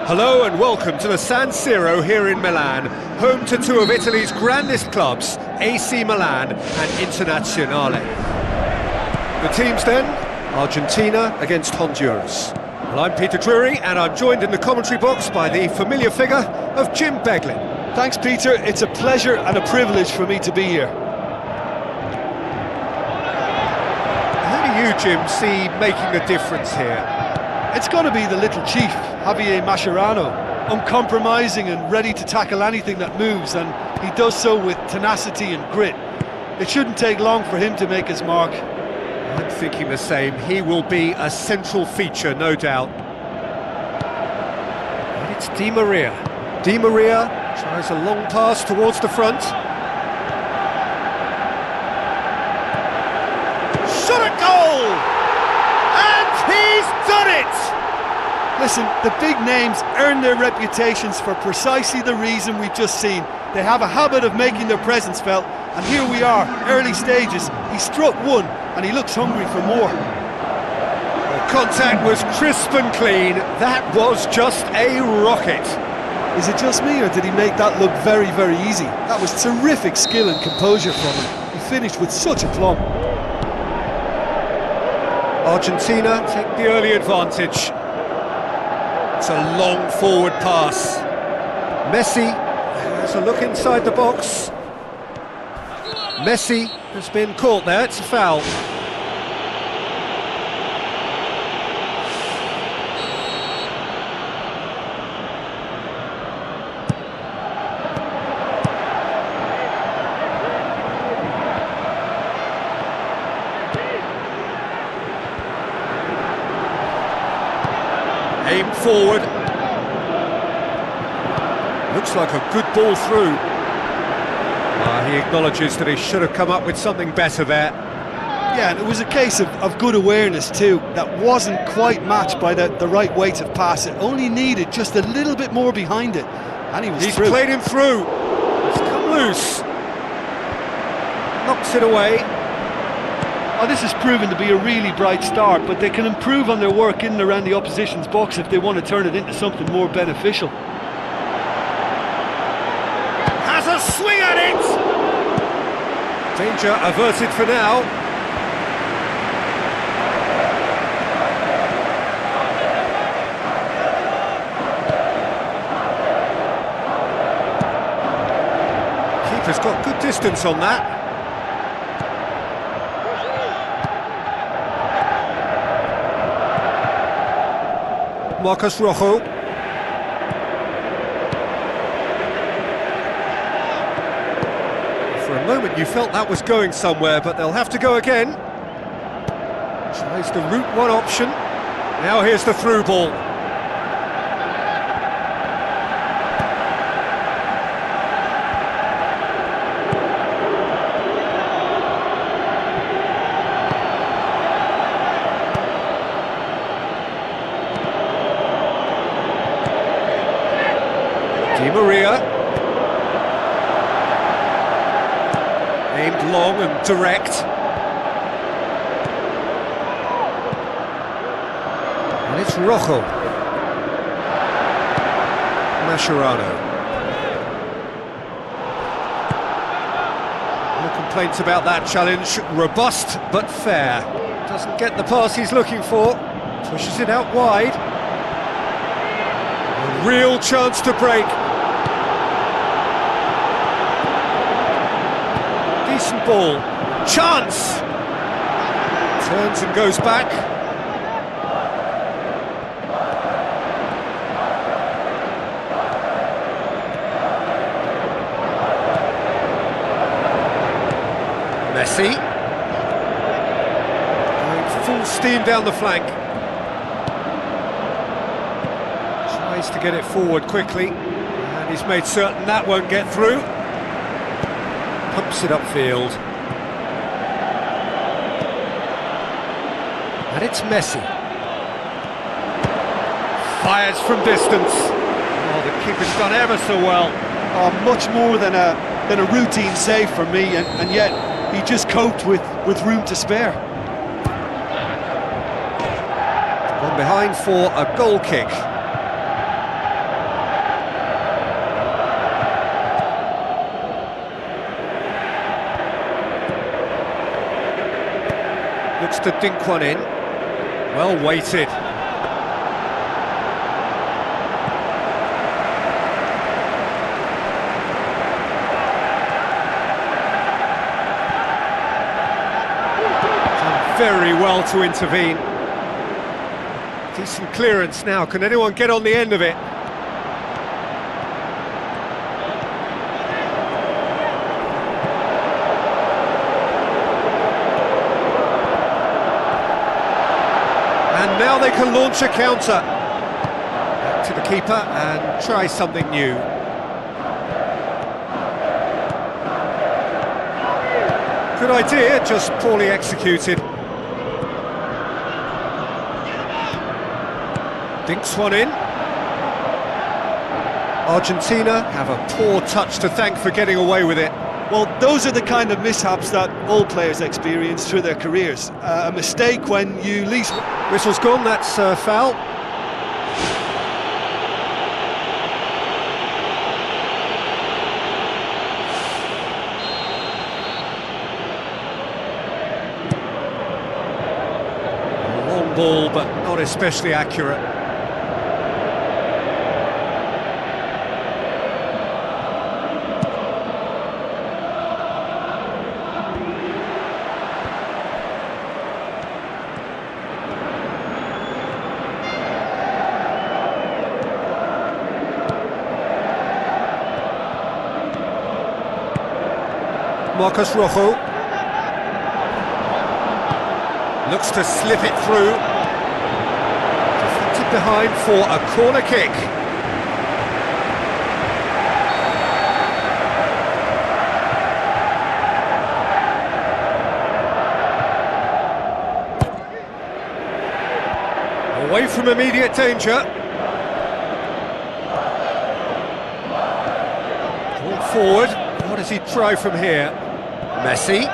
Hello and welcome to the San Siro here in Milan, home to two of Italy's grandest clubs, AC Milan and Internazionale. The teams then, Argentina against Honduras. Well, I'm Peter Drury and I'm joined in the commentary box by the familiar figure of Jim Beglin. Thanks, Peter. It's a pleasure and a privilege for me to be here. Who do you, Jim, see making a difference here? It's got to be the little chief, Javier Mascherano, uncompromising and ready to tackle anything that moves, and he does so with tenacity and grit. It shouldn't take long for him to make his mark. I'm thinking the same. He will be a central feature, no doubt. And it's Di Maria. Di Maria tries a long pass towards the front. Shot at goal! And he's done it! Listen, the big names earn their reputations for precisely the reason we've just seen. They have a habit of making their presence felt, and here we are, early stages. He struck one, and he looks hungry for more. The contact was crisp and clean. That was just a rocket. Is it just me, or did he make that look very, very easy? That was terrific skill and composure from him. He finished with such aplomb. Argentina take the early advantage. It's a long forward pass. Messi has a look inside the box. Messi has been caught there, it's a foul. Aim forward. Looks like a good ball through. He acknowledges that he should have come up with something better there. Yeah, and it was a case of good awareness too. That wasn't quite matched by the right weight of pass. It only needed just a little bit more behind it, and He's through. played him through. It's come loose. Knocks it away. Oh, this has proven to be a really bright start, but they can improve on their work in and around the opposition's box if they want to turn it into something more beneficial. Has a swing at it! Danger averted for now. Keeper's got good distance on that. Marcos Rojo. For a moment you felt that was going somewhere, but they'll have to go again. Tries the route one option. Now here's the through ball. Di Maria. Aimed long and direct. And it's Rojo. Mascherano. No complaints about that challenge. Robust but fair. Doesn't get the pass he's looking for. Pushes it out wide. A real chance to break. Decent ball. Chance! Turns and goes back. Messi. Going full steam down the flank. Tries to get it forward quickly. And he's made certain that won't get through. Pumps it upfield. And it's Messi. Fires from distance. Oh, the keeper's done ever so well. Oh, much more than a routine save for me, and yet he just coped with room to spare. Gone behind for a goal kick. Looks to dink one in. Well weighted. Done very well to intervene. Decent clearance now. Can anyone get on the end of it? And now they can launch a counter. Back to the keeper and try something new. Good idea, just poorly executed. Dinks one in. Argentina have a poor touch to thank for getting away with it. Well, those are the kind of mishaps that all players experience through their careers. A mistake when you least... Whistle's gone, that's foul. A long ball, but not especially accurate. Marcos Rojo looks to slip it through. Deflected behind for a corner kick. Away from immediate danger. Ball forward. What does he try from here? Messi.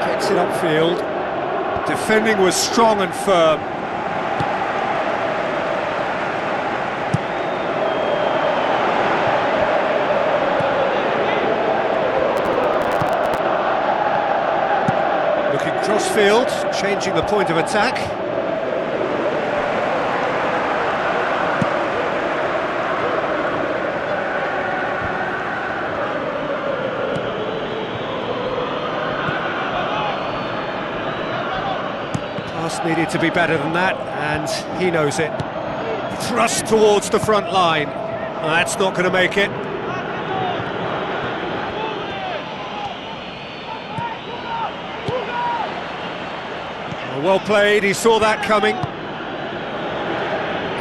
Gets it upfield. Defending was strong and firm. Looking crossfield, changing the point of attack. Needed to be better than that, and he knows it. Thrust towards the front line. That's not going to make it. Well played, he saw that coming.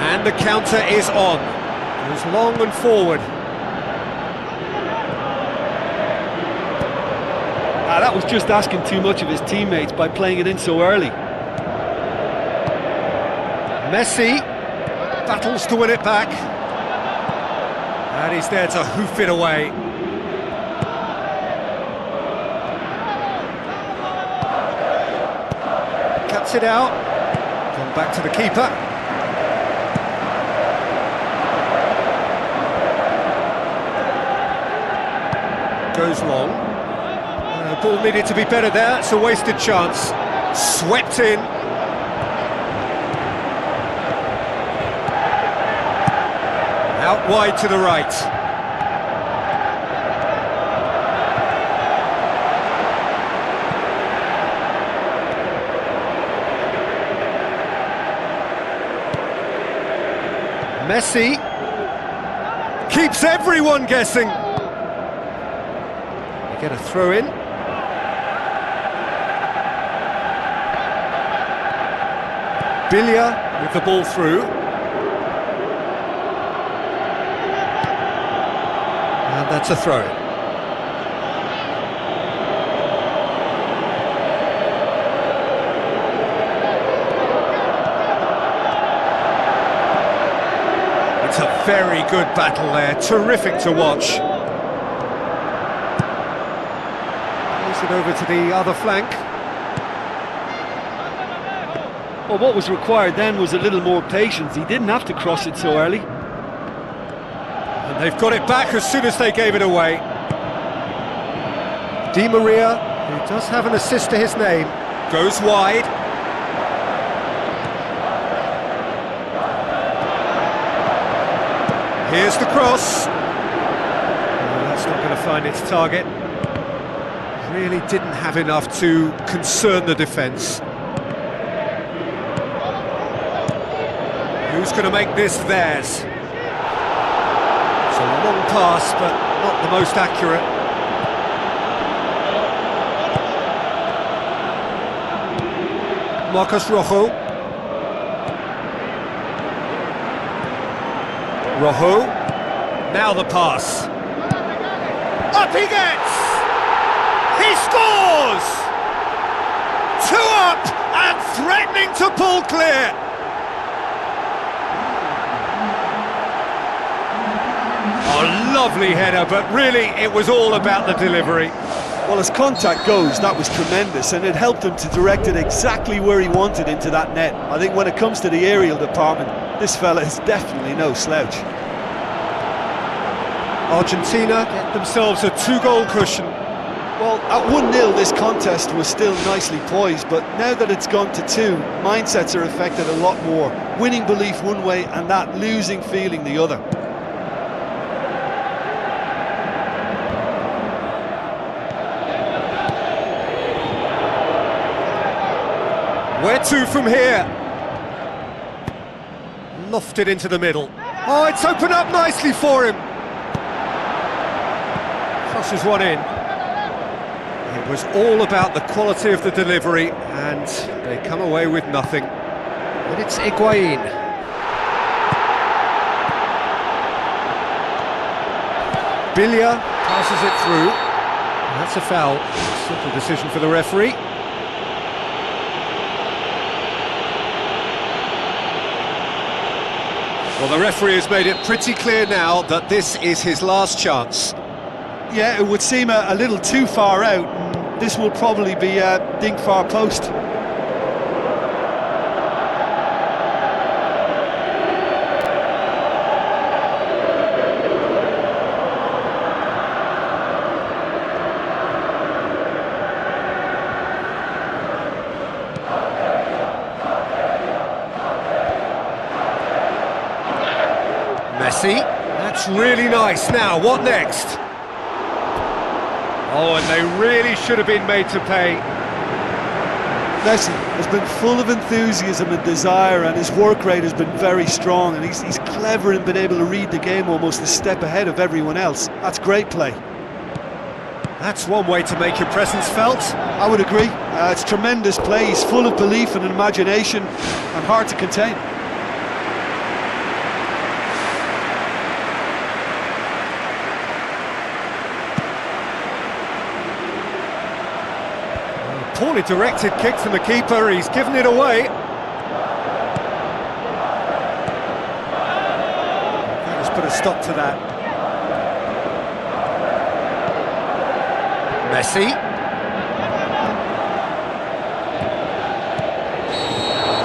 And the counter is on. It was long and forward. That was just asking too much of his teammates by playing it in so early. Messi battles to win it back, and he's there to hoof it away. Cuts it out, gone back to the keeper. Goes long. Ball needed to be better there, it's a wasted chance. Swept in. Out wide to the right. Messi keeps everyone guessing. They get a throw in. Bilia with the ball through. And that's a throw-in. It's a very good battle there, terrific to watch. Plays it over to the other flank. Well, what was required then was a little more patience. He didn't have to cross it so early. And they've got it back as soon as they gave it away. Di Maria, who does have an assist to his name, goes wide. Here's the cross. Oh, that's not going to find its target. Really didn't have enough to concern the defence. Who's going to make this theirs? It's a long pass, but not the most accurate. Marcos Rojo. Rojo. Now the pass. Up he gets! He scores! 2 up and threatening to pull clear. A lovely header, but really it was all about the delivery. Well, as contact goes, that was tremendous, and it helped him to direct it exactly where he wanted into that net. I think when it comes to the aerial department, this fella is definitely no slouch. Argentina get themselves a 2-goal cushion. Well, at 1-0 this contest was still nicely poised, but now that it's gone to 2, mindsets are affected a lot more. Winning belief one way and that losing feeling the other. Where to from here? Lofted into the middle. Oh, it's opened up nicely for him. Crosses one in. It was all about the quality of the delivery, and they come away with nothing. But it's Higuain. Bilia passes it through. That's a foul. Simple decision for the referee. Well, the referee has made it pretty clear now that this is his last chance. Yeah, it would seem a little too far out. This will probably be a dink far post. Messi, that's really nice. Now, what next? Oh, and they really should have been made to pay. Messi has been full of enthusiasm and desire, and his work rate has been very strong, and he's clever in being able to read the game almost a step ahead of everyone else. That's great play. That's one way to make your presence felt. I would agree. It's tremendous play. He's full of belief and imagination and hard to contain. Poorly directed kick from the keeper, he's given it away. That has put a stop to that. Messi.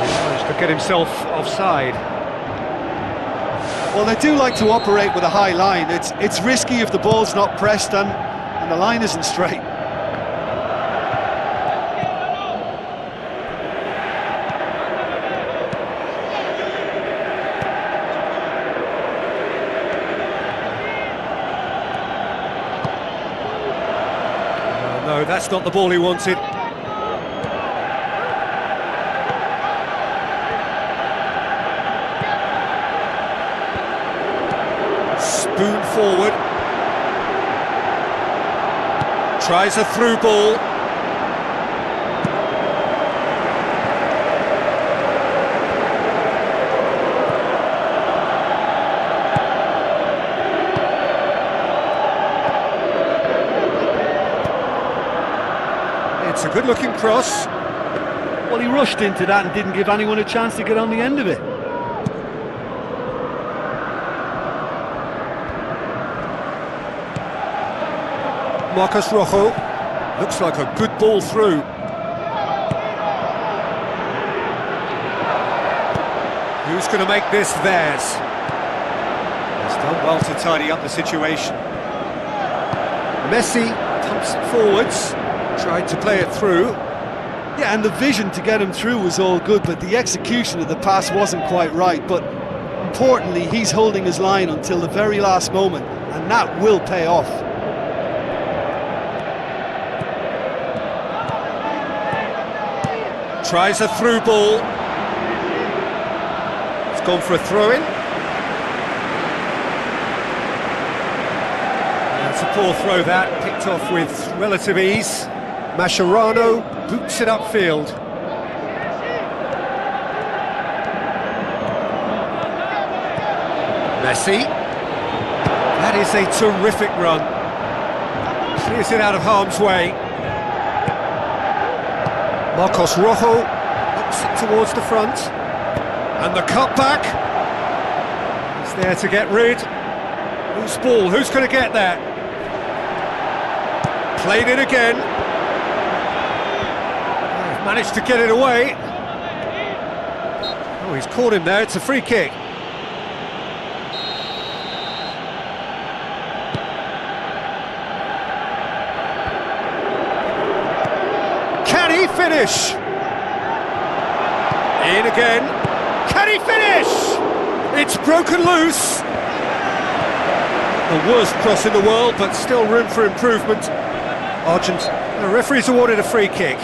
He's managed to get himself offside. Well, they do like to operate with a high line. It's risky if the ball's not pressed and the line isn't straight. No, that's not the ball he wanted. Spoon forward. Tries a through ball. It's a good-looking cross. Well, he rushed into that and didn't give anyone a chance to get on the end of it. Marcos Rojo. Looks like a good ball through. Who's going to make this theirs? There's done well to tidy up the situation. Messi pumps it forwards, tried to play it through. Yeah, and the vision to get him through was all good, but the execution of the pass wasn't quite right. But importantly, he's holding his line until the very last moment, and that will pay off. Tries a through ball. It's gone for a throw-in. That's a poor throw that, picked off with relative ease. Mascherano boots it upfield. Messi. That is a terrific run. Clears it out of harm's way. Marcos Rojo looks it towards the front. And the cutback. He's there to get rid. Whose ball? Who's going to get that? Played it again. Managed to get it away. Oh, he's caught him there. It's a free kick. Can he finish? In again. Can he finish? It's broken loose. The worst cross in the world, but still room for improvement. The referee's awarded a free kick.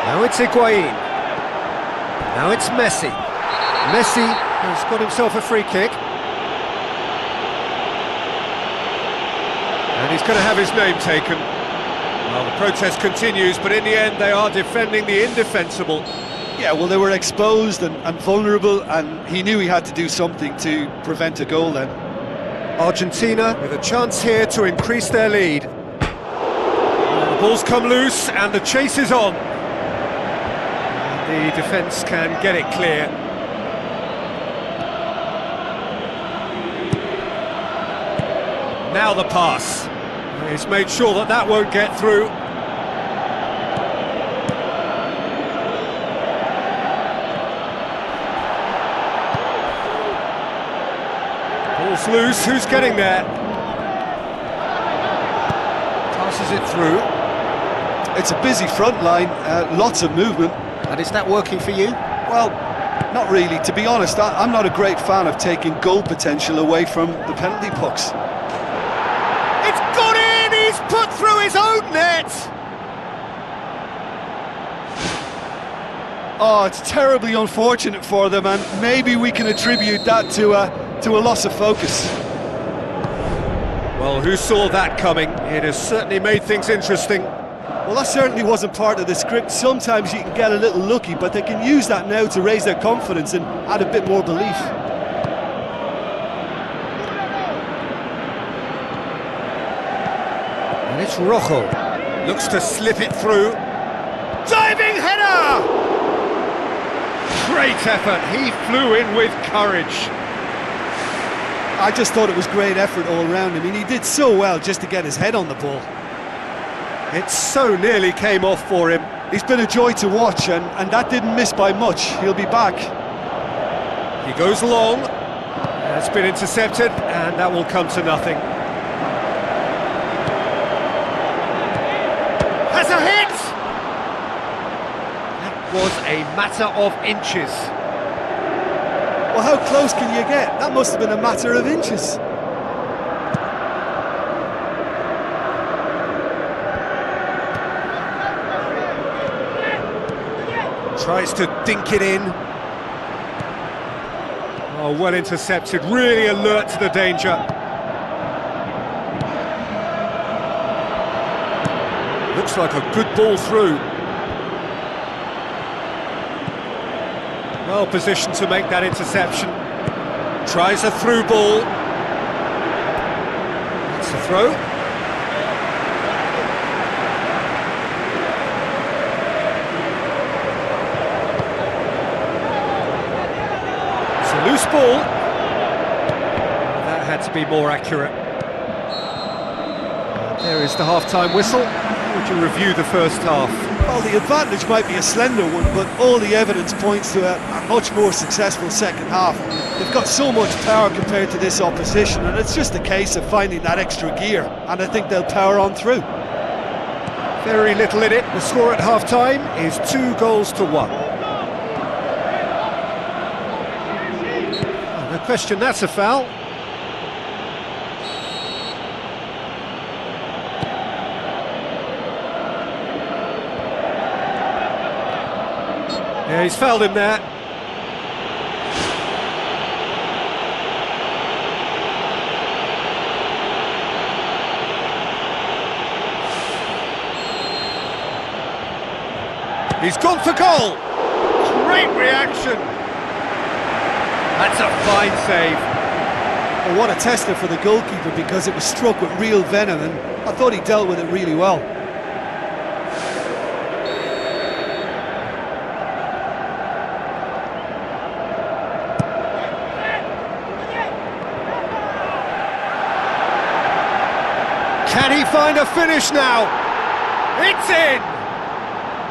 Now it's Higuain. Now it's Messi. Messi has got himself a free kick. And he's going to have his name taken. Well, the protest continues, but in the end they are defending the indefensible. Yeah, well, they were exposed and vulnerable, and he knew he had to do something to prevent a goal then. Argentina with a chance here to increase their lead. The ball's come loose and the chase is on. The defence can get it clear. Now the pass. He's made sure that that won't get through. Ball's loose, who's getting there? Passes it through. It's a busy front line, lots of movement. And is that working for you? Well, not really. To be honest, I'm not a great fan of taking goal potential away from the penalty pucks. It's gone in! He's put through his own net! Oh, it's terribly unfortunate for them, and maybe we can attribute that to a loss of focus. Well, who saw that coming? It has certainly made things interesting. Well, that certainly wasn't part of the script. Sometimes you can get a little lucky, but they can use that now to raise their confidence and add a bit more belief. And it's Rojo. Looks to slip it through. Diving header! Great effort. He flew in with courage. I just thought it was great effort all round. I mean, he did so well just to get his head on the ball. It so nearly came off for him. He's been a joy to watch, and that didn't miss by much. He'll be back. He goes long. That's been intercepted, and that will come to nothing. Has a hit! That was a matter of inches. Well, how close can you get? That must have been a matter of inches. Tries to dink it in. Oh, well intercepted, really alert to the danger. Looks like a good ball through. Well positioned to make that interception. Tries a through ball. That's the throw. Loose ball. had to be more accurate. There is the half-time whistle. Would you review the first half? Well, the advantage might be a slender one, but all the evidence points to a much more successful second half. They've got so much power compared to this opposition, and it's just a case of finding that extra gear, and I think they'll power on through. Very little in it. The score at half-time is 2-1. No question, that's a foul. Yeah, he's fouled him there. He's gone for goal! Great reaction! That's a fine save. Well, what a tester for the goalkeeper, because it was struck with real venom, and I thought he dealt with it really well. Can he find a finish now? It's in!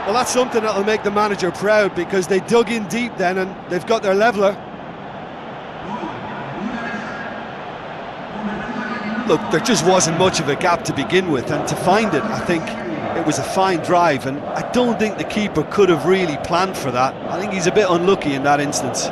Well, that's something that'll make the manager proud, because they dug in deep then and they've got their leveller. Look, there just wasn't much of a gap to begin with, and to find it, I think it was a fine drive, and I don't think the keeper could have really planned for that. I think he's a bit unlucky in that instance.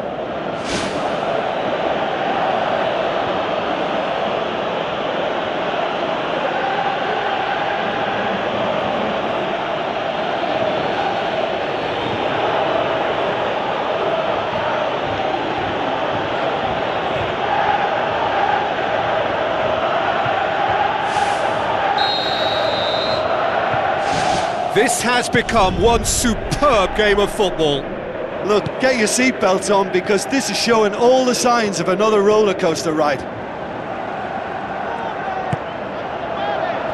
This has become one superb game of football. Look, get your seatbelts on, because this is showing all the signs of another roller coaster ride.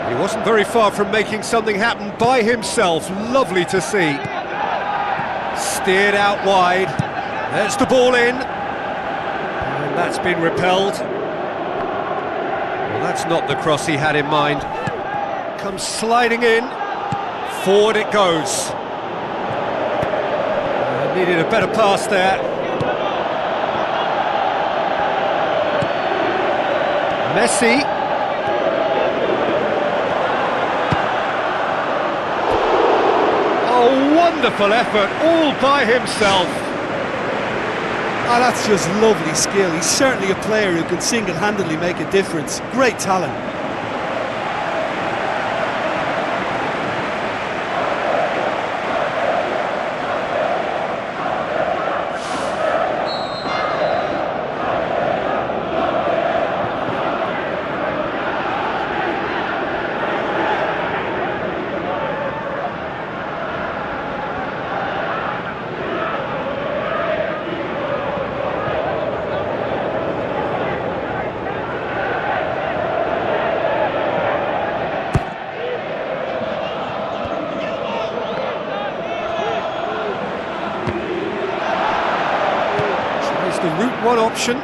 He wasn't very far from making something happen by himself. Lovely to see. Steered out wide. There's the ball in. And that's been repelled. Well, that's not the cross he had in mind. Comes sliding in. Forward it goes. Needed a better pass there. Messi. Oh, wonderful effort, all by himself. Ah, that's just lovely skill. He's certainly a player who can single-handedly make a difference. Great talent. The route one option.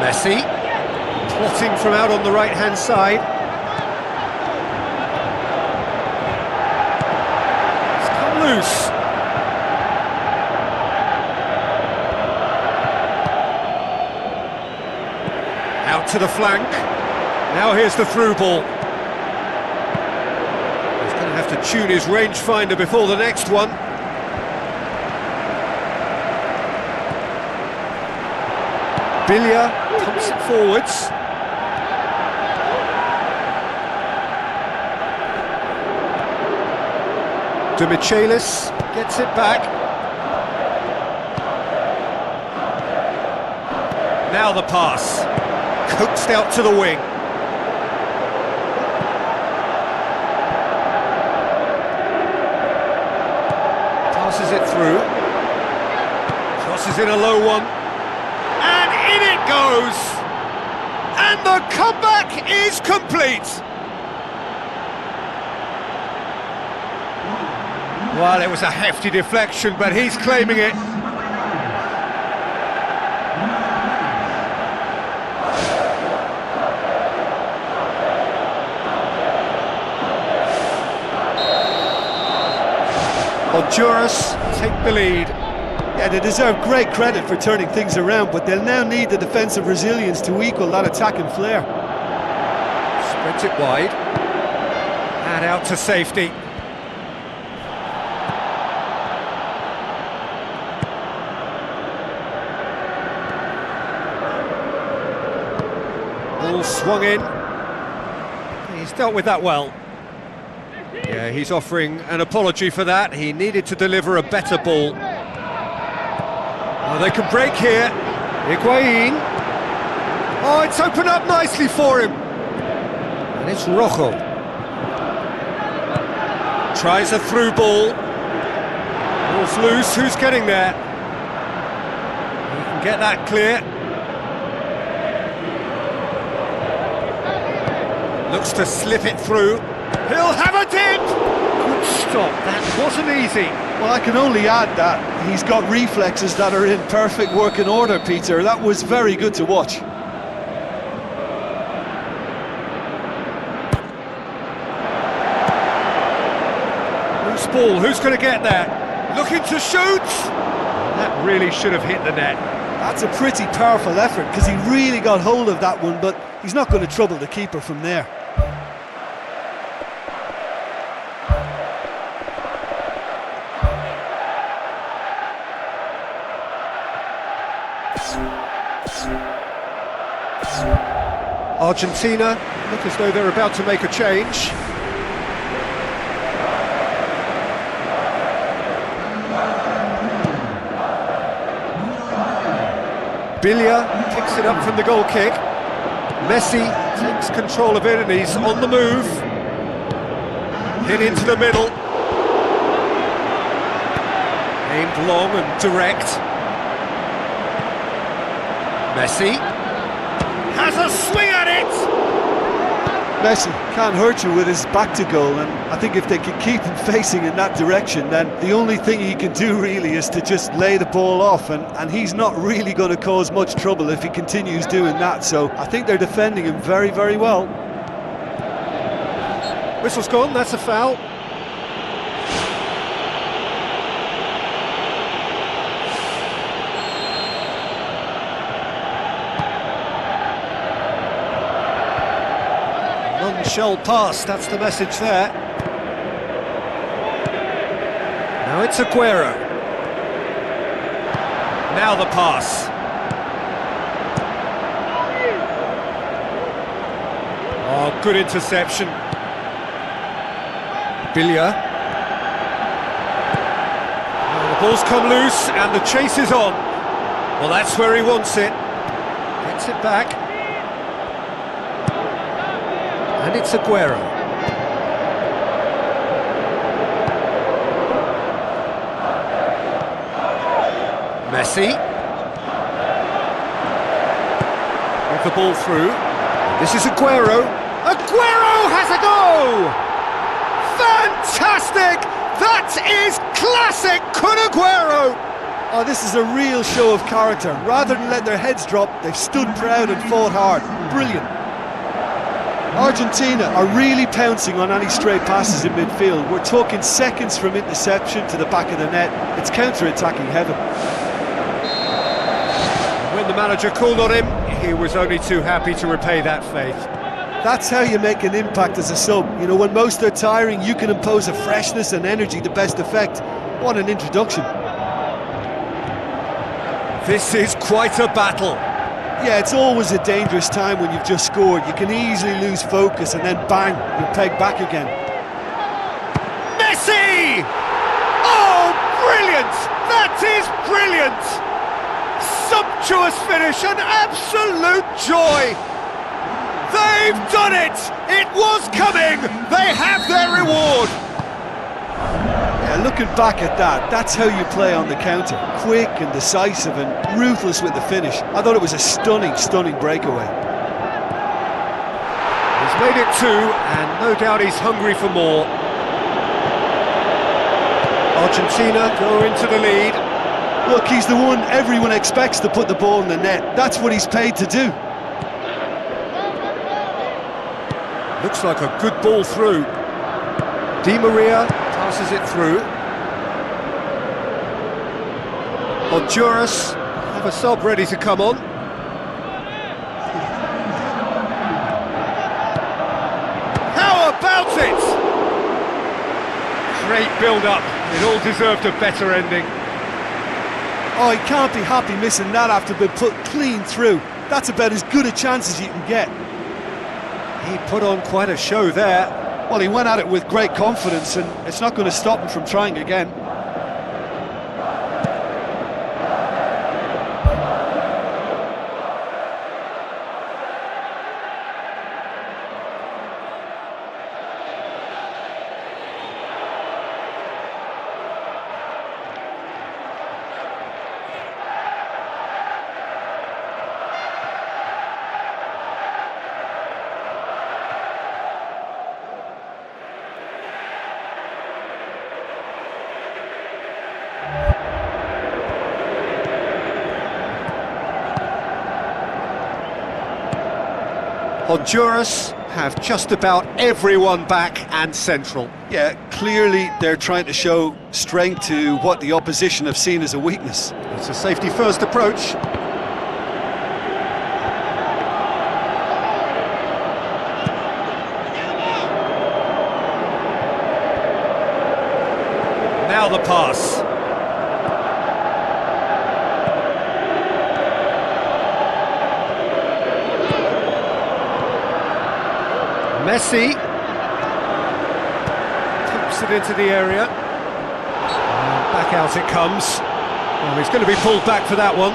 Messi, plotting from out on the right-hand side. It's come loose. Out to the flank. Now here's the through ball. He's going to have to tune his rangefinder before the next one. Billia pumps it forwards. Albiceleste gets it back. Now the pass. Coaxed out to the wing. Passes it through. Crosses in a low one. And in it goes! And the comeback is complete! Well, it was a hefty deflection, but he's claiming it. Honduras take the lead. Yeah, they deserve great credit for turning things around, but they'll now need the defensive resilience to equal that attacking flair. Spreads it wide. And out to safety. Ball swung in. He's dealt with that well. Yeah, he's offering an apology for that. He needed to deliver a better ball. Oh, they can break here. Higuain. Oh, it's opened up nicely for him. And it's Rojo. Tries a through ball. Ball's loose. Who's getting there? He can get that clear. Looks to slip it through. He'll have a dip! Good stop, that wasn't easy. Well, I can only add that he's got reflexes that are in perfect working order, Peter. That was very good to watch. Loose ball, who's going to get there? Looking to shoot! That really should have hit the net. That's a pretty powerful effort, because he really got hold of that one, but he's not going to trouble the keeper from there. Argentina look as though they're about to make a change. Bilia picks it up from the goal kick. Messi takes control of it and he's on the move. Hit into the middle. Aimed long and direct. Messi has a swing at it! Messi can't hurt you with his back to goal, and I think if they can keep him facing in that direction, then the only thing he can do really is to just lay the ball off, and he's not really going to cause much trouble if he continues doing that, so I think they're defending him very, very well. Whistle's gone, that's a foul. Shell pass, that's the message there. Now it's Aguero. Now the pass. Oh, good interception. Bilia. Oh, the ball's come loose and the chase is on. Well, that's where he wants it. Gets it back. And it's Aguero. Messi. With the ball through. This is Aguero. Aguero has a go! Fantastic! That is classic Kun Aguero! Oh, this is a real show of character. Rather than let their heads drop, they've stood proud and fought hard. Brilliant. Argentina are really pouncing on any stray passes in midfield. We're talking seconds from interception to the back of the net. It's counter-attacking heaven. When the manager called on him, he was only too happy to repay that faith. That's how you make an impact as a sub. You know, when most are tiring, you can impose a freshness and energy to best effect. What an introduction. This is quite a battle. Yeah, it's always a dangerous time when you've just scored. You can easily lose focus and then bang, you're pegged back again. Messi! Oh, brilliant! That is brilliant! Sumptuous finish, an absolute joy! They've done it! It was coming! They have their reward! Yeah, looking back at that, that's how you play on the counter. Quick and decisive and ruthless with the finish. I thought it was a stunning, stunning breakaway. made it 2, and no doubt he's hungry for more. Argentina go into the lead. Look, he's the one everyone expects to put the ball in the net. That's what he's paid to do. Looks like a good ball through. Di Maria passes it through. Honduras have a sub ready to come on. How about it? Great build-up. It all deserved a better ending. Oh, he can't be happy missing that after being put clean through. That's about as good a chance as you can get. He put on quite a show there. Well, he went at it with great confidence, and it's not going to stop him from trying again. Honduras have just about everyone back and central. Yeah, clearly they're trying to show strength to what the opposition have seen as a weakness. It's a safety-first approach. Now the pass. Messi tips it into the area, and back out it comes. Well, he's going to be pulled back for that one.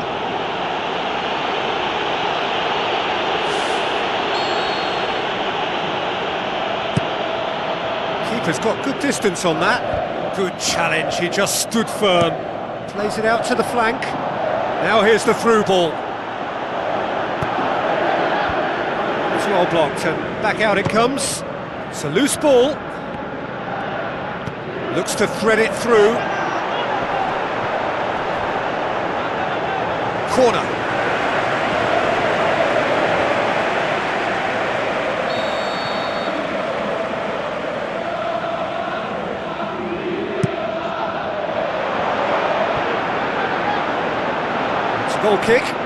Keeper's got good distance on that. Good challenge, he just stood firm. Plays it out to the flank. Now here's the through ball. Well blocked, and back out it comes. It's a loose ball. Looks to thread it through. Corner. It's a goal kick.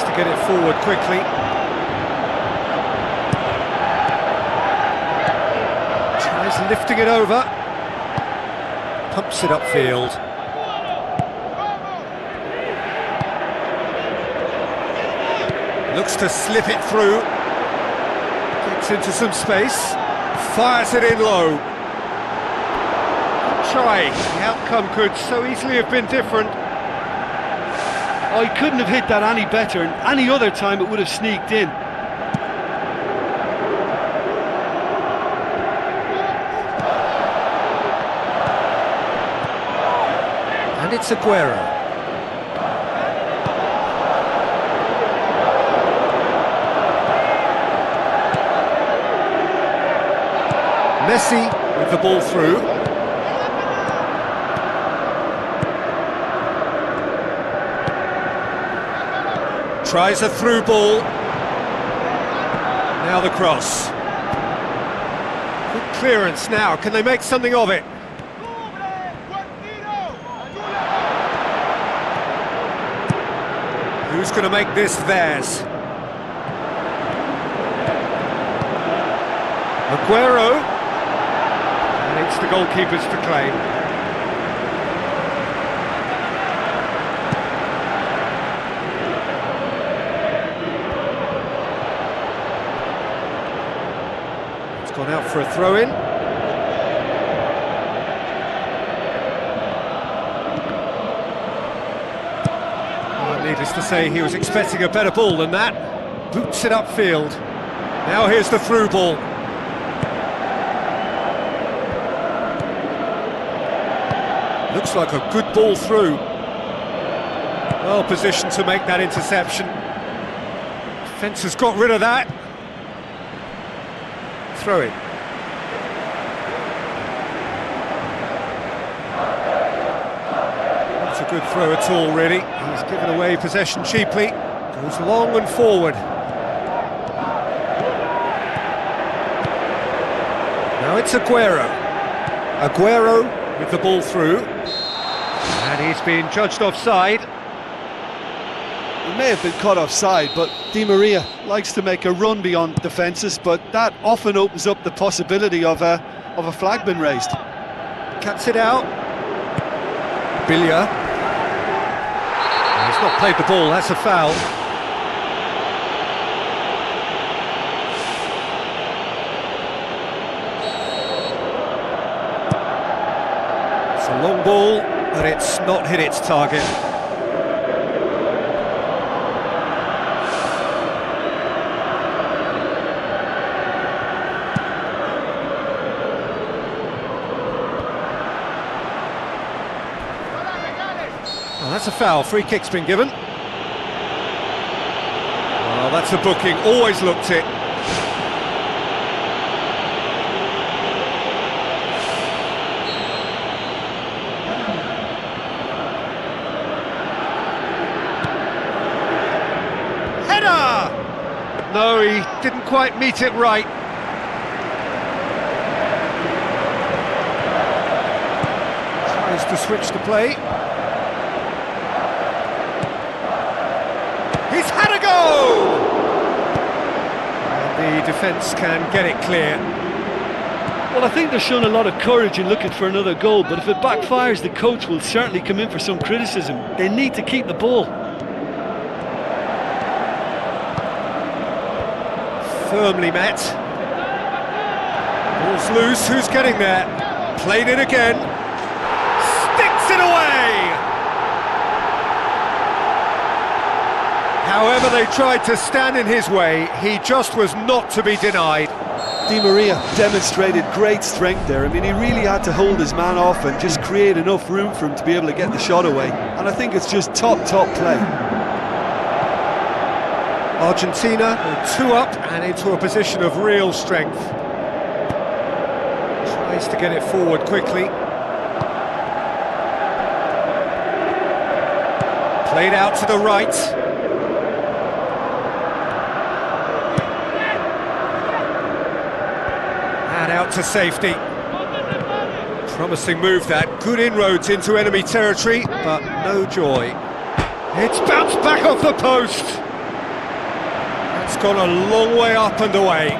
To get it forward quickly. Tries lifting it over. Pumps it upfield. Looks to slip it through. Gets into some space. Fires it in low. Good try. The outcome could so easily have been different. Oh, he couldn't have hit that any better, and any other time it would have sneaked in. And it's Aguero. Messi with the ball through. Tries a through ball. Now the cross. Good clearance now. Can they make something of it? Who's going to make this theirs? Aguero. And it's the goalkeepers to claim. Gone out for a throw-in. Oh, needless to say, he was expecting a better ball than that. Boots it upfield. Now here's the through ball. Looks like a good ball through. Well positioned to make that interception. Defence has got rid of that. Throw it. Not a good throw at all, really. He's given away possession cheaply. Goes long and forward. Now it's Aguero. Aguero with the ball through. And he's been judged offside. He may have been caught offside, but Di Maria likes to make a run beyond defences, but that often opens up the possibility of a flag being raised. Cuts it out. Billia. He's not played the ball, that's a foul. It's a long ball, but it's not hit its target. Oh, that's a foul, free kick's been given. Oh, that's a booking, always looked it. Header! No, he didn't quite meet it right. Tries to switch the play. He's had a go! And the defence can get it clear. Well, I think they're showing a lot of courage in looking for another goal, but if it backfires, the coach will certainly come in for some criticism. They need to keep the ball. Firmly met. Ball's loose, who's getting there? Played it again. Sticks it away! However they tried to stand in his way, he just was not to be denied. Di Maria demonstrated great strength there. I mean, he really had to hold his man off and just create enough room for him to be able to get the shot away. And I think it's just top play. Argentina are 2 up and into a position of real strength. Tries to get it forward quickly. Played out to the right. And out to safety. Promising move that. Good inroads into enemy territory, but no joy. It's bounced back off the post. It's gone a long way up and away.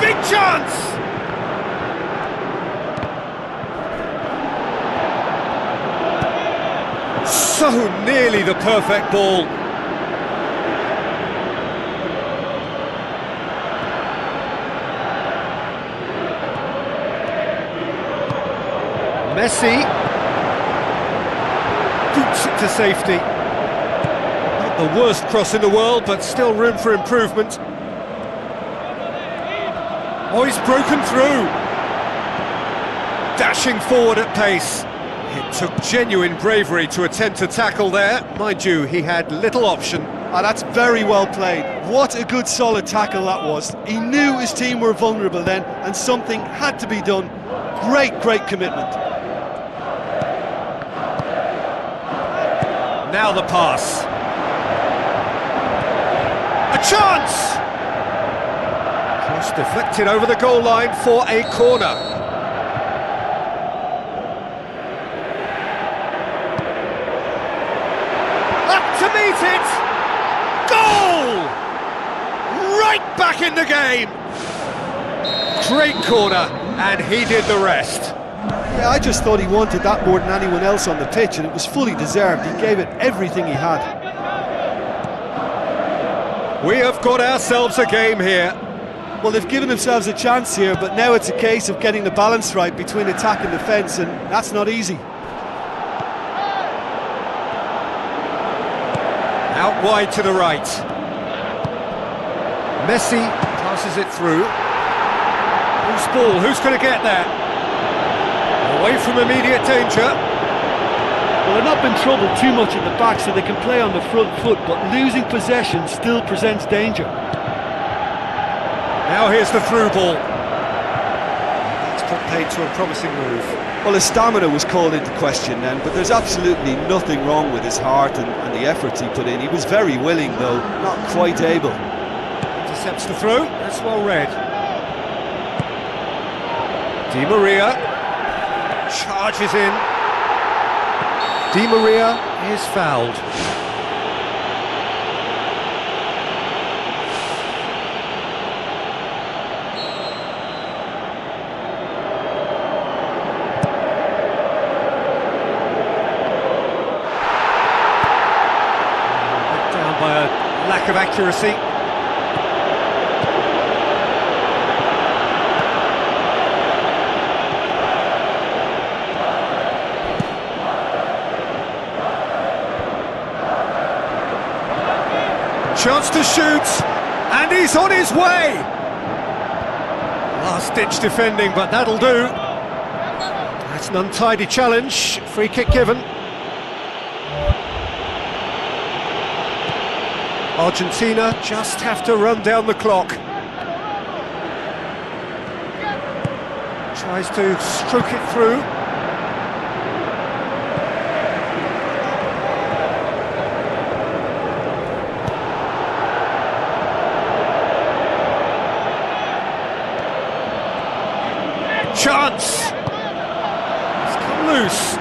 Big chance! So nearly the perfect ball. Messi boots it to safety. Not the worst cross in the world, but still room for improvement. Oh, he's broken through. Dashing forward at pace. It took genuine bravery to attempt to tackle there. Mind you, he had little option. Ah, that's very well played. What a good solid tackle that was. He knew his team were vulnerable then, and something had to be done. Great commitment. Now the pass. A chance! Cross deflected over the goal line for a corner. Up to meet it! Goal! Right back in the game! Great corner, and he did the rest. Yeah, I just thought he wanted that more than anyone else on the pitch, and it was fully deserved. He gave it everything he had. We have got ourselves a game here. Well, they've given themselves a chance here, but now it's a case of getting the balance right between attack and defence, and that's not easy. Out wide to the right. Messi passes it through. Who's ball? Who's going to get there? Away from immediate danger. Well, they've not been troubled too much at the back, so they can play on the front foot, but losing possession still presents danger. Now here's the through ball. That's put paid to a promising move. Well, his stamina was called into question then, but there's absolutely nothing wrong with his heart and the efforts he put in. He was very willing, though, not quite able. Intercepts the throw, that's well read. Di Maria charges in. Di Maria is fouled. Down by a lack of accuracy. Chance to shoot, and he's on his way! Last-ditch defending, but that'll do. That's an untidy challenge, free kick given. Argentina just have to run down the clock. Tries to stroke it through. Chance! It's come loose.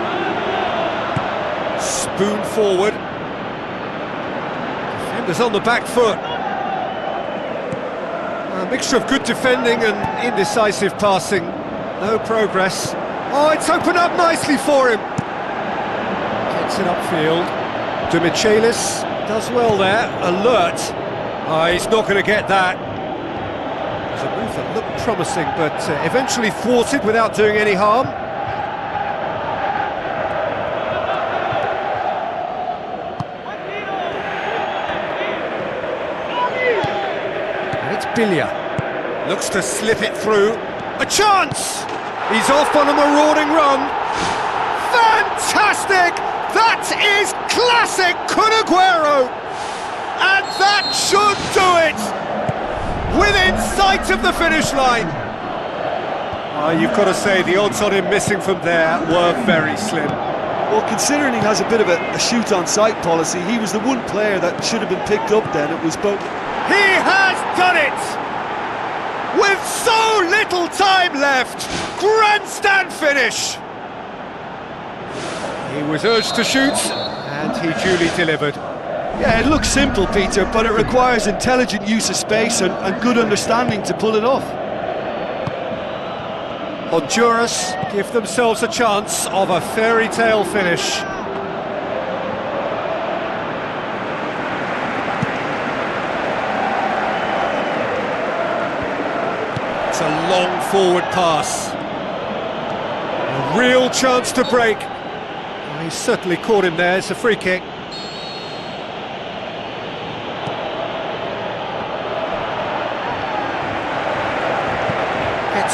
Spoon forward. Defenders on the back foot. A mixture of good defending and indecisive passing. No progress. Oh, it's opened up nicely for him. Gets it upfield. Albiceleste does well there. Alert. Oh, he's not going to get that. A move that looked promising, but eventually thwarted without doing any harm. And it's Bilia. Looks to slip it through. A chance! He's off on a marauding run. Fantastic! That is classic Kun Aguero! And that should do it! Within sight of the finish line. You've got to say the odds on him missing from there were very slim. Well, considering he has a bit of a shoot-on-sight policy, he was the one player that should have been picked up then. It was both. He has done it! With so little time left! Grandstand finish! He was urged to shoot, and he duly delivered. Yeah, it looks simple, Peter, but it requires intelligent use of space and good understanding to pull it off. Honduras give themselves a chance of a fairy tale finish. It's a long forward pass. A real chance to break. Well, he certainly caught him there. It's a free kick.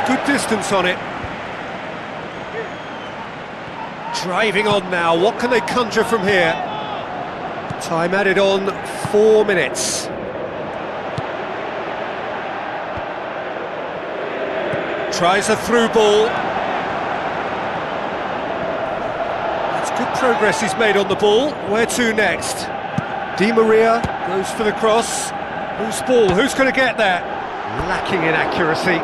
Good distance on it. Driving on now, what can they conjure from here? Time added on, 4 minutes. Tries a through ball. That's good progress he's made on the ball. Where to next? Di Maria goes for the cross. Whose ball? Who's going to get there? Lacking in accuracy.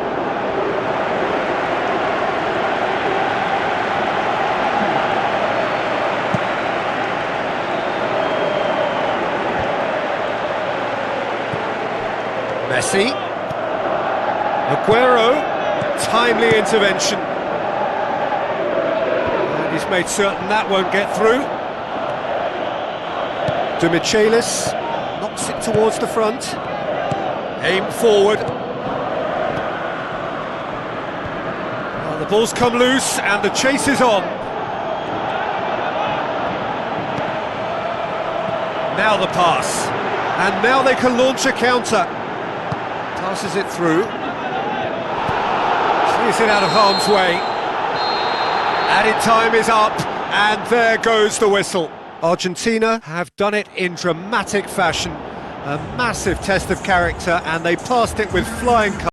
Messi. Aguero. Timely intervention. And he's made certain that won't get through. Albiceleste knocks it towards the front. Aim forward. Well, the ball's come loose and the chase is on. Now the pass. And now they can launch a counter. Passes it through. Clears it out of harm's way. Added time is up, and there goes the whistle. Argentina have done it in dramatic fashion. A massive test of character, and they passed it with flying colours.